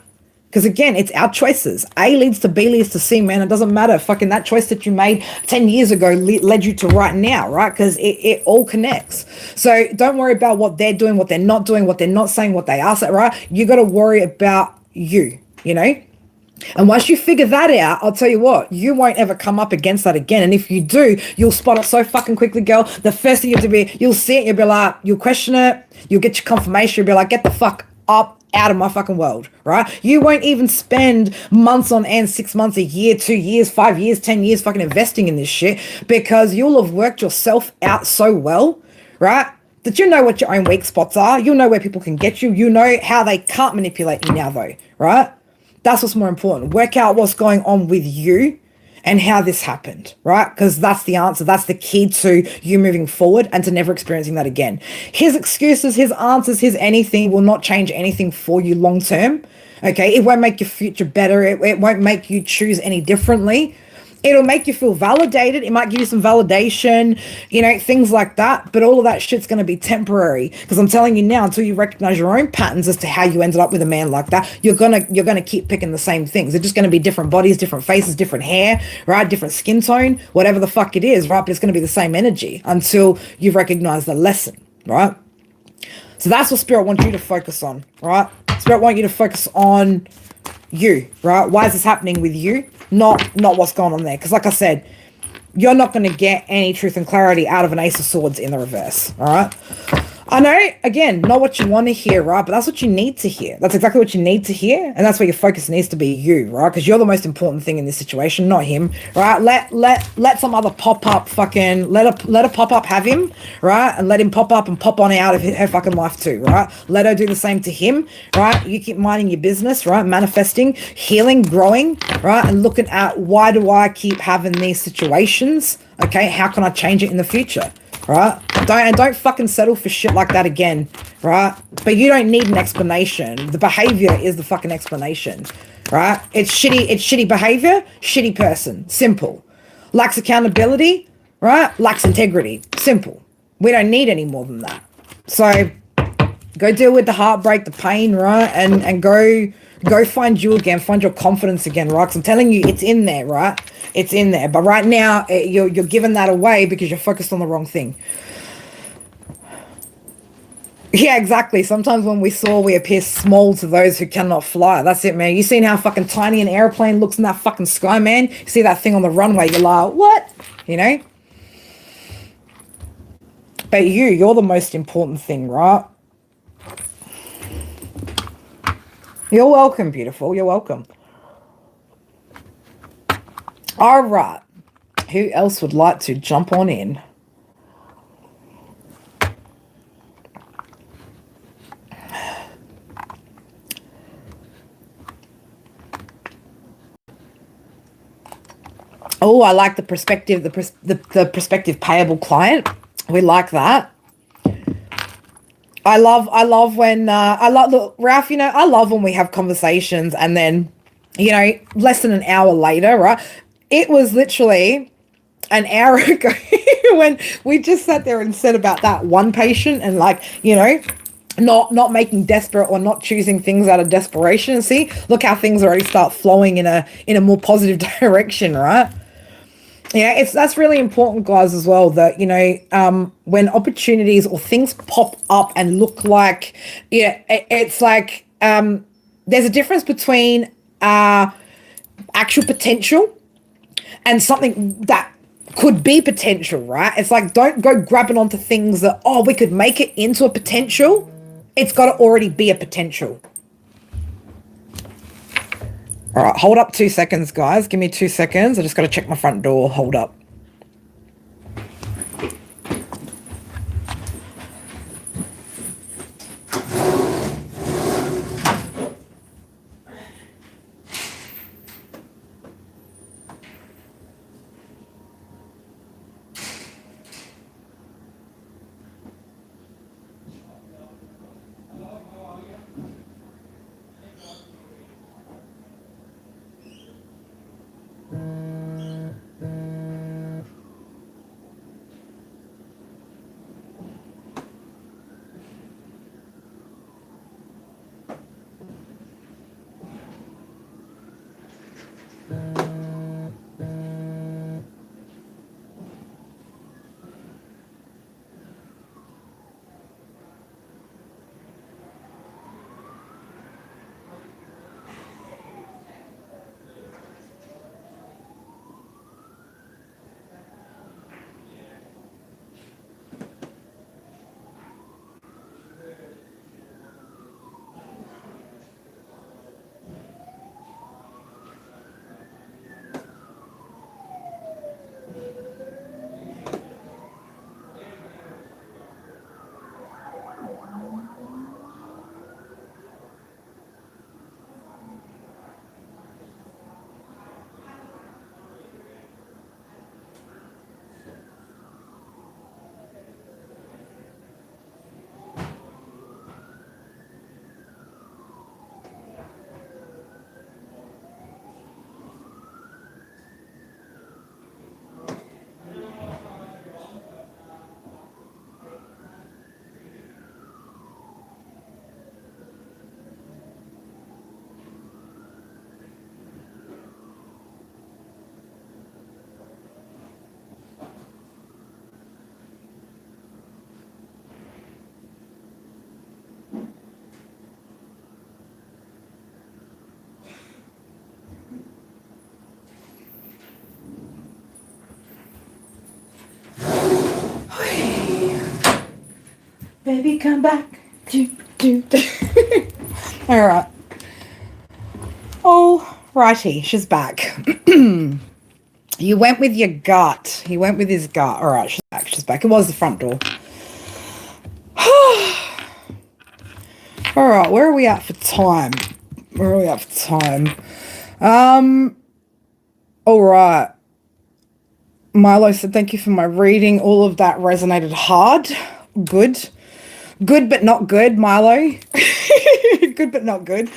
Because again, it's our choices. A leads to B leads to C, man. It doesn't matter. Fucking that choice that you made 10 years ago led you to right now, right? Because it all connects. So don't worry about what they're doing, what they're not doing, what they're not saying, what they are saying, right? You got to worry about you, you know? And once you figure that out, I'll tell you what, you won't ever come up against that again. And if you do, you'll spot it so fucking quickly, girl. The first thing you have to be, you'll see it, you'll be like, you'll question it, you'll get your confirmation, you'll be like, get the fuck up out of my fucking world, right? You won't even spend months on end, 6 months, a year, 2 years, 5 years, 10 years fucking investing in this shit, because you'll have worked yourself out so well, right? That you know what your own weak spots are. You'll know where people can get you. You know how they can't manipulate you now, though, right? That's what's more important. Work out what's going on with you and how this happened, right? Because that's the answer. That's the key to you moving forward and to never experiencing that again. His excuses, his answers, his anything will not change anything for you long term, okay? It won't make your future better. It won't make you choose any differently. It'll make you feel validated. It might give you some validation, you know, things like that. But all of that shit's going to be temporary, because I'm telling you now, until you recognize your own patterns as to how you ended up with a man like that, you're gonna keep picking the same things. They're just going to be different bodies, different faces, different hair, right? Different skin tone, whatever the fuck it is, right? But it's going to be the same energy until you've recognized the lesson, right? So that's what Spirit wants you to focus on, right? Spirit wants you to focus on you, right? Why is this happening with you? Not what's going on there. Because like I said, you're not going to get any truth and clarity out of an Ace of Swords in the reverse, all right? I know, again, not what you want to hear, right? But that's what you need to hear. That's exactly what you need to hear. And that's where your focus needs to be you, right? Because you're the most important thing in this situation, not him, right? Let some other pop up fucking let a pop up have him, right? And let him pop up and pop on out of her fucking life too, right? Let her do the same to him, right? You keep minding your business, right? Manifesting, healing, growing, right? And looking at why do I keep having these situations? Okay, how can I change it in the future? Right? Don't fucking settle for shit like that again, right? But you don't need an explanation. The behavior is the fucking explanation, right? It's shitty behavior, shitty person. Simple. Lacks accountability, right? Lacks integrity. Simple. We don't need any more than that. So go deal with the heartbreak, the pain, right? And go find you again, find your confidence again, right? Because I'm telling you, it's in there, right? It's in there. But right now, you're giving that away because you're focused on the wrong thing. Yeah, exactly. Sometimes when we soar, we appear small to those who cannot fly. That's it, man. You seen how fucking tiny an airplane looks in that fucking sky, man? You see that thing on the runway, you're like, what? You know? But you're the most important thing, right? You're welcome, beautiful. You're welcome. All right. Who else would like to jump on in? Oh, I like the perspective, the prospective payable client. We like that. I love when look, Ralph, I love when we have conversations and then, less than an hour later, right? It was literally an hour ago when we just sat there and said about that one patient and like, not making desperate or not choosing things out of desperation. See, look how things already start flowing in a more positive direction, right? Yeah, that's really important, guys, as well. That when opportunities or things pop up and look like, it's like there's a difference between actual potential and something that could be potential, right? It's like don't go grabbing onto things that we could make it into a potential. It's got to already be a potential. All right, hold up 2 seconds, guys. Give me 2 seconds. I just got to check my front door. Hold up. Baby, come back. Do, do, do. All right. Oh, righty. She's back. You went with your gut. He went with his gut. All right, she's back. She's back. It was the front door. All right, where are we at for time? Where are we at for time? All right. Milo said, thank you for my reading. All of that resonated hard. Good. Good, but not good, Milo. Good, but not good.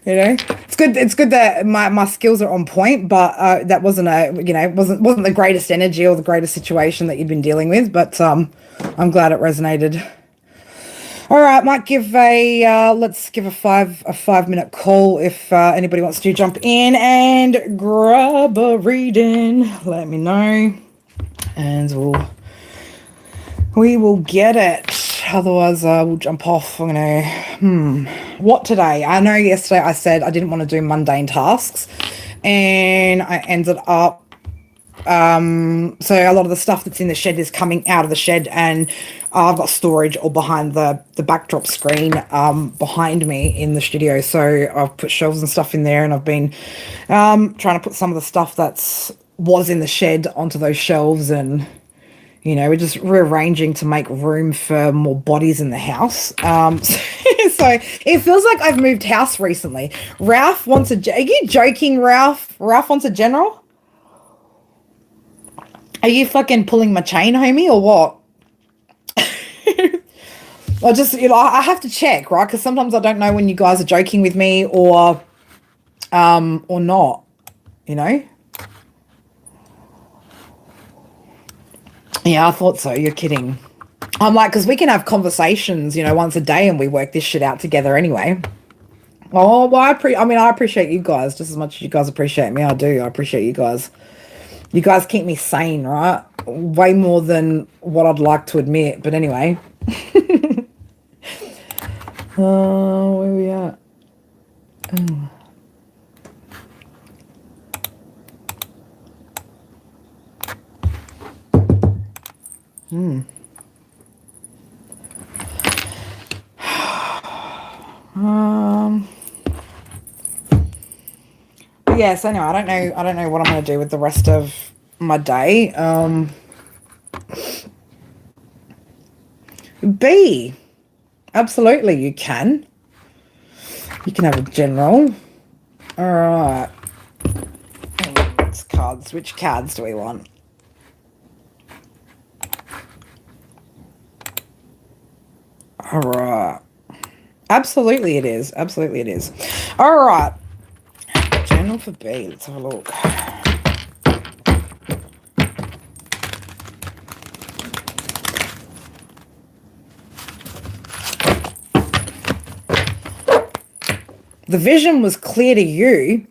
You know, it's good that my skills are on point, but that wasn't wasn't the greatest energy or the greatest situation that you'd been dealing with, but I'm glad it resonated. All right, might give let's give a 5-minute call if anybody wants to jump in and grab a reading. Let me know, and we will get it. Otherwise, we'll jump off. I'm gonna, what today? I know yesterday I said I didn't want to do mundane tasks, and I ended up, so a lot of the stuff that's in the shed is coming out of the shed, and I've got storage all behind the backdrop screen, behind me in the studio. So I've put shelves and stuff in there, and I've been, trying to put some of the stuff was in the shed onto those shelves, and you know, we're just rearranging to make room for more bodies in the house. So it feels like I've moved house recently. Ralph wants are you joking, Ralph? Ralph wants a general? Are you fucking pulling my chain, homie, or what? I just, I have to check, right? Because sometimes I don't know when you guys are joking with me or not, you know? Yeah, I thought so. You're kidding. I'm like, because we can have conversations, once a day, and we work this shit out together anyway. Oh, well, I appreciate you guys just as much as you guys appreciate me. I do. I appreciate you guys. You guys keep me sane, right? Way more than what I'd like to admit. But anyway. Where are we at? Oh. Yes, anyway, I don't know what I'm going to do with the rest of my day. B, absolutely, you can have a general. All right. It's cards. Which cards do we want? All right. Absolutely it is. Absolutely it is. All right. General for B. Let's have a look. The vision was clear to you,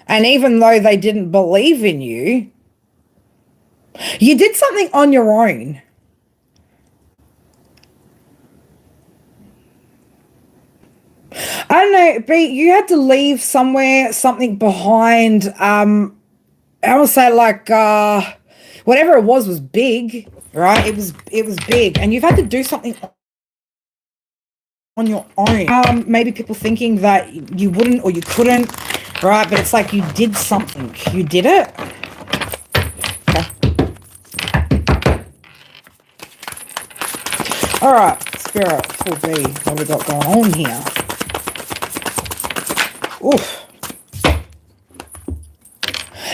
and even though they didn't believe in you, you did something on your own. I don't know, B, you had to leave something behind. I would say like whatever it was big, right? It was big, and you've had to do something on your own. Maybe people thinking that you wouldn't or you couldn't, right? But it's like you did something. You did it. Okay. All right, Spirit 4B, what have we got going on here? Oof.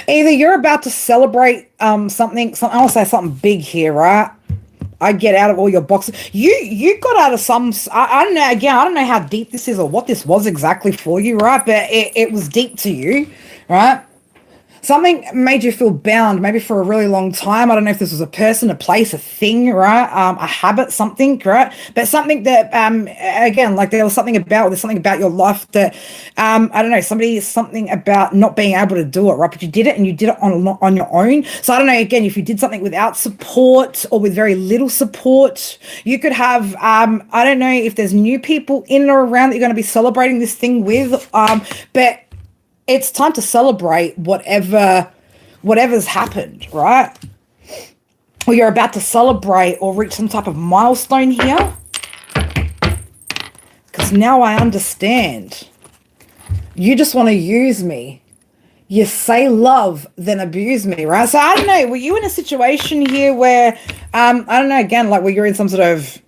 Either you're about to celebrate something, I want to say something big here, right? I get out of all your boxes. You got out of some, I don't know, again, I don't know how deep this is or what this was exactly for you, right? But it was deep to you, right? Something made you feel bound, maybe for a really long time. I don't know if this was a person, a place, a thing, right? A habit, something, right? But something that, again, like there's something about your life that, I don't know, something about not being able to do it, right? But you did it, and you did it on your own. So I don't know, again, if you did something without support or with very little support, you could have, I don't know if there's new people in or around that you're going to be celebrating this thing with, but it's time to celebrate whatever's happened, right? Or you're about to celebrate or reach some type of milestone here. now I understand. You just want to use me. You say love, then abuse me, right? So I don't know. Were you in a situation here where, I don't know, again, like where you're in some sort of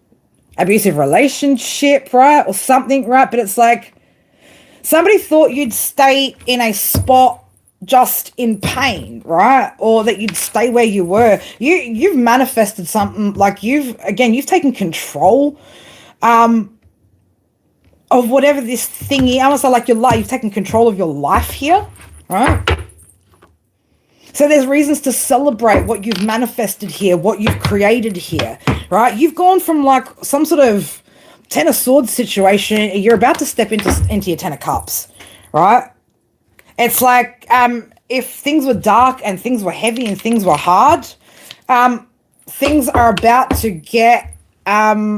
abusive relationship, right? Or something, right? But it's like somebody thought you'd stay in a spot just in pain, right? Or that you'd stay where you were. You've manifested something like you've taken control of whatever this thing is. Almost like your life, you've taken control of your life here, right? So there's reasons to celebrate what you've manifested here, what you've created here, right? You've gone from like some sort of Ten of Swords situation. You're about to step into your Ten of Cups, right? It's like if things were dark and things were heavy and things were hard, things are about to get a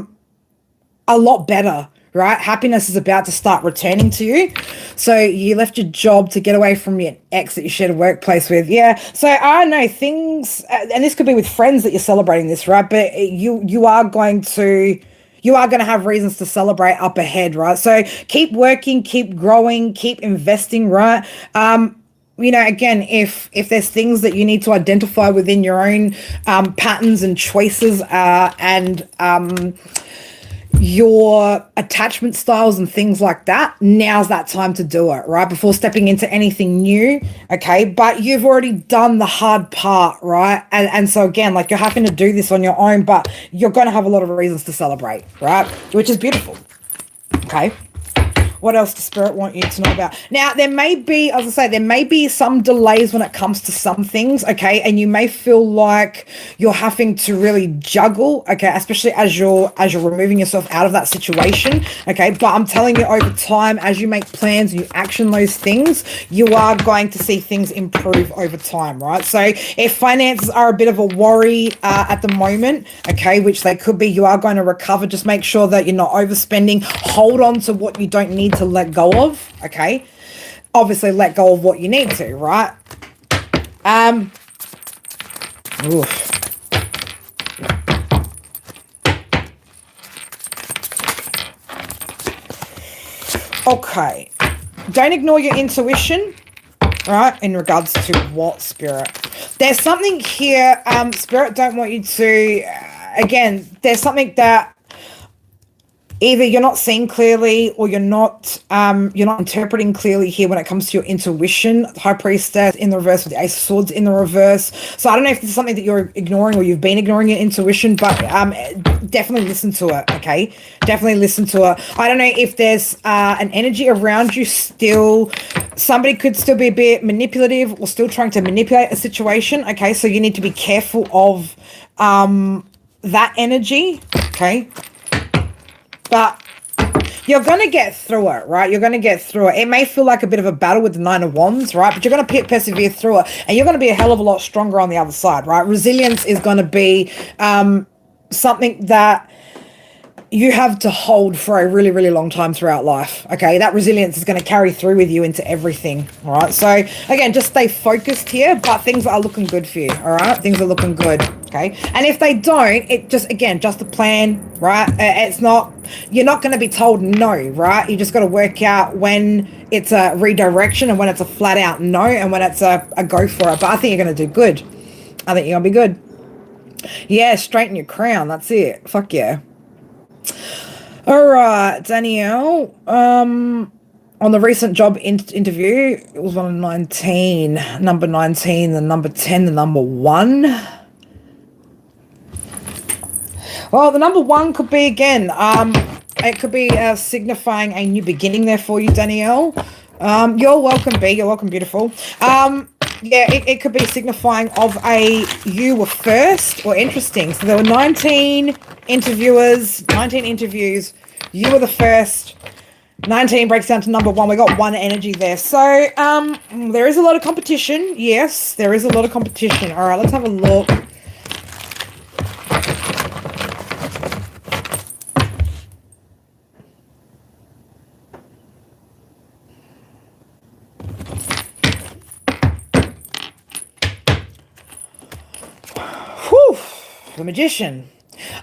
lot better, right? Happiness is about to start returning to you. So you left your job to get away from your ex that you shared a workplace with. Yeah. So I don't know things, and this could be with friends that you're celebrating this, right? But you are going to have reasons to celebrate up ahead, right? So keep working, keep growing, keep investing, right? Again, if there's things that you need to identify within your own patterns and choices and your attachment styles and things like that, now's that time to do it, right? Before stepping into anything new, okay? But you've already done the hard part, right? And so again, like you're having to do this on your own, but you're going to have a lot of reasons to celebrate, right? Which is beautiful, okay? What else does Spirit want you to know about? Now, there may be, as I say, there may be some delays when it comes to some things, okay? And you may feel like you're having to really juggle, okay? Especially as you're removing yourself out of that situation, okay? But I'm telling you, over time, as you make plans and you action those things, you are going to see things improve over time, right? So if finances are a bit of a worry at the moment, okay, which they could be, you are going to recover. Just make sure that you're not overspending. Hold on to what you don't need to let go of, okay? Obviously let go of what you need to, right? Oof. Okay. Don't ignore your intuition, right? In regards to what, Spirit? There's something here, Spirit don't want you to, again, there's something that either you're not seeing clearly or you're not interpreting clearly here when it comes to your intuition. The High Priestess in the reverse with the Ace of Swords in the reverse. So I don't know if this is something that you're ignoring or you've been ignoring your intuition, but definitely listen to it, okay? Definitely listen to it. I don't know if there's an energy around you still. Somebody could still be a bit manipulative or still trying to manipulate a situation, okay? So you need to be careful of that energy, okay? But you're going to get through it, right? You're going to get through it. It may feel like a bit of a battle with the Nine of Wands, right? But you're going to persevere through it. And you're going to be a hell of a lot stronger on the other side, right? Resilience is going to be something that you have to hold for a really, really long time throughout life, okay? That resilience is going to carry through with you into everything, all right? So, again, just stay focused here, but things are looking good for you, all right? Things are looking good, okay? And if they don't, it just, again, just a plan, right? It's not, you're not going to be told no, right? You just got to work out when it's a redirection and when it's a flat out no and when it's a go for it. But I think you're going to do good. I think you're going to be good. Yeah, straighten your crown. That's it. Fuck yeah. All right, Danielle. On the recent job interview, it was 1 of 19, number 19, the number 10, the number 1. Well, the number 1 could be, again, it could be signifying a new beginning there for you, Danielle. You're welcome, B. You're welcome, beautiful. Yeah, it could be signifying of you were first or interesting. So there were 19 interviewers, 19 interviews. You were the first. 19 breaks down to number 1. We got 1 energy there. So there is a lot of competition. Yes, there is a lot of competition. All right, let's have a look. Whew, the Magician.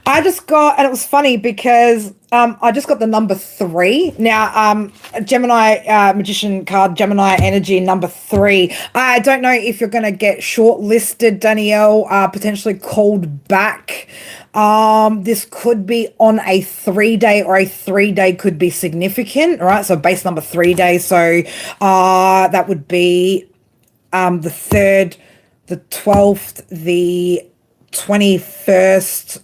I just got, and it was funny because I just got the number three. Now, Gemini Magician card, Gemini Energy number three. I don't know if you're going to get shortlisted, Danielle, potentially called back. This could be on a 3 day, or a 3 day could be significant, right? So base number 3 days. So that would be the 3rd, the 12th, the 21st,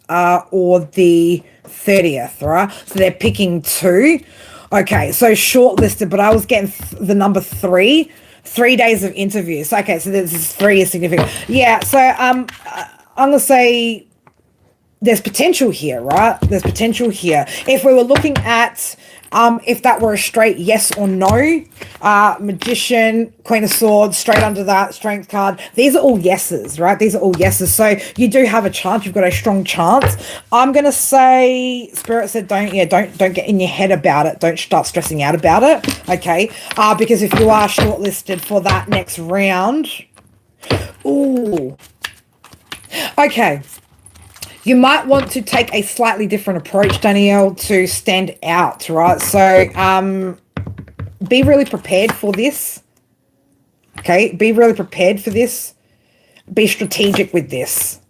or the 30th, right? So they're picking two. Okay, so shortlisted, but I was getting the number three. 3 days of interviews. Okay, so this is three is significant. Yeah, so I'm gonna say there's potential here, right? There's potential here. If we were looking at if that were a straight yes or no, Magician, Queen of Swords, straight under that, Strength card, these are all yeses, right? These are all yeses. So you do have a chance. You've got a strong chance. I'm gonna say, Spirit said, don't get in your head about it. Don't start stressing out about it, okay? Because if you are shortlisted for that next round, ooh, okay. You might want to take a slightly different approach, Danielle, to stand out, right? So be really prepared for this, okay? Be really prepared for this. Be strategic with this.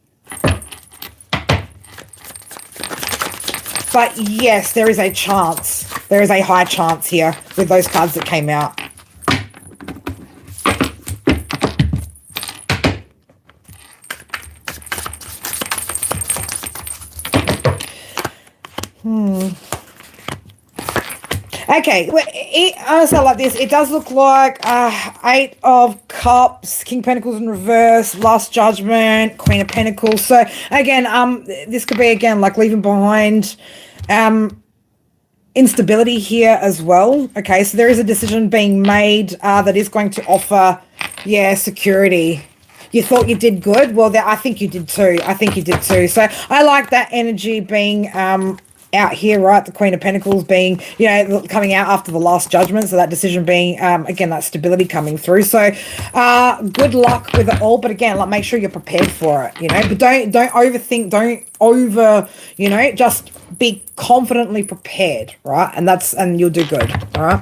But yes, there is a chance. There is a high chance here with those cards that came out. Okay, well, I also like this. It does look like Eight of Cups, King Pentacles in reverse, Last Judgment, Queen of Pentacles. So again, this could be again like leaving behind instability here as well. Okay, so there is a decision being made that is going to offer, yeah, security. You thought you did good. Well, I think you did too. I think you did too. So I like that energy being out here, right? The Queen of Pentacles being, you know, coming out after the Last Judgment. So that decision being, again, that stability coming through. So good luck with it all. But again, like, make sure you're prepared for it, you know, but don't overthink, don't over, you know, just be confidently prepared, right? And you'll do good. All right.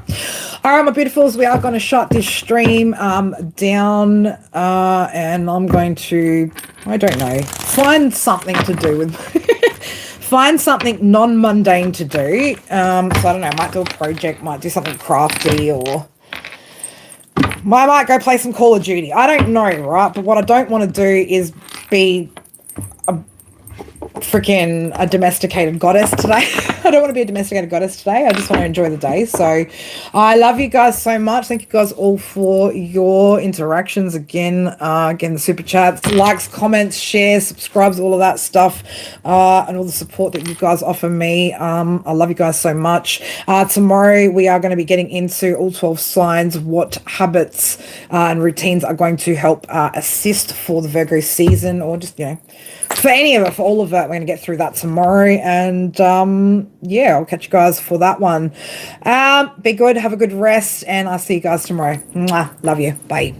All right, my beautifuls, we are going to shut this stream down, and I'm going to, I don't know, find something to do with find something non-mundane to do. So I don't know, I might do a project, might do something crafty, or I might go play some Call of Duty. I don't know, right? But what I don't want to do is be freaking a domesticated goddess today. I don't want to be a domesticated goddess today. I just want to enjoy the day. So I love you guys so much. Thank you guys all for your interactions. Again, the super chats, likes, comments, shares, subscribes, all of that stuff, and all the support that you guys offer me. I love you guys so much. Tomorrow we are going to be getting into all 12 signs, what habits and routines are going to help assist for the Virgo season, or just, you know, for any of it, for all of it. We're going to get through that tomorrow, and yeah, I'll catch you guys for that one. Be good, have a good rest, and I'll see you guys tomorrow. Mwah. Love you. Bye.